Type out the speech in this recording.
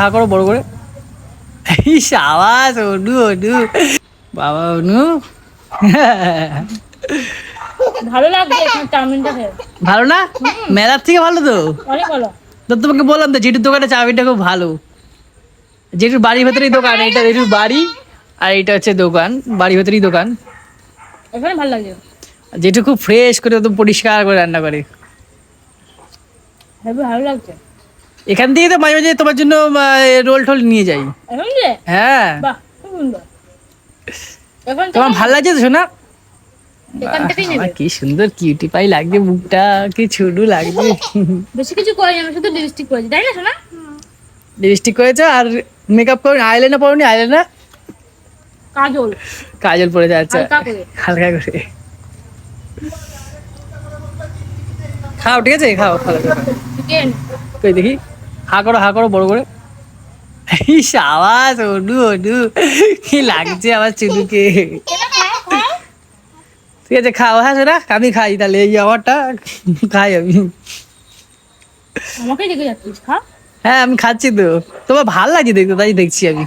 হা করো বড় করে। ইস আওয়াজ, অনু অনু, বাবা অনু। ভালো লাগছে এখন চাউমিনটা খেয়ে। ভালো না? মেলার থেকে ভালো তো। অনেক ভালো। তো তোমাকে বললাম তো জেঠুর দোকানে চাউমিনটা খুব ভালো। জেঠুর বাড়ির ভেতরেই দোকান, এটা জেঠুর বাড়ি আর এটা হচ্ছে দোকান, বাড়ির ভেতরেই দোকান। এখানে ভালো লাগছে। জেঠু খুব ফ্রেশ করে একদম পরিষ্কার করে রান্না করে। হেবি ভালো লাগছে। এখান থেকে তো মাঝে মাঝে তোমার জন্য রোল টোল নিয়ে যাই। এখন যে হ্যাঁ, বাহ খুব সুন্দর। এখন তোমার ভালো লাগছে তো শোনা? এখান থেকেই আমার নেবে। কি সুন্দর কিউটি পাই লাগছে, মুখটা কি ছুডু লাগছে। বেশি কিছু করিনি, আমি শুধু লিপস্টিক করেছি, তাই না শোনা? লিপস্টিক করেছো আর মেকআপ করো, আইলাইনার পরোনি? আইলাইনার, কাজল কাজল পরে যাচ্ছে হালকা করে। হালকা করে। খাও, ঠিক আছে, খাও ভালো করে খাও। চিকেন। কই দেখি, হা করো বড় করে। ইস আওয়াজ, অনু অনু, কি লাগছে আমার চুনুকে। ঠিক আছে খাও। হ্যাঁ সেটা আমি খাই তাহলে, এই আমারটা খাই আমি। আমাকেই দেখে যাচ্ছিস, খা। হ্যাঁ আমি খাচ্ছি তো, তোমার ভাল লাগছে দেখতে, তাই দেখছি আমি।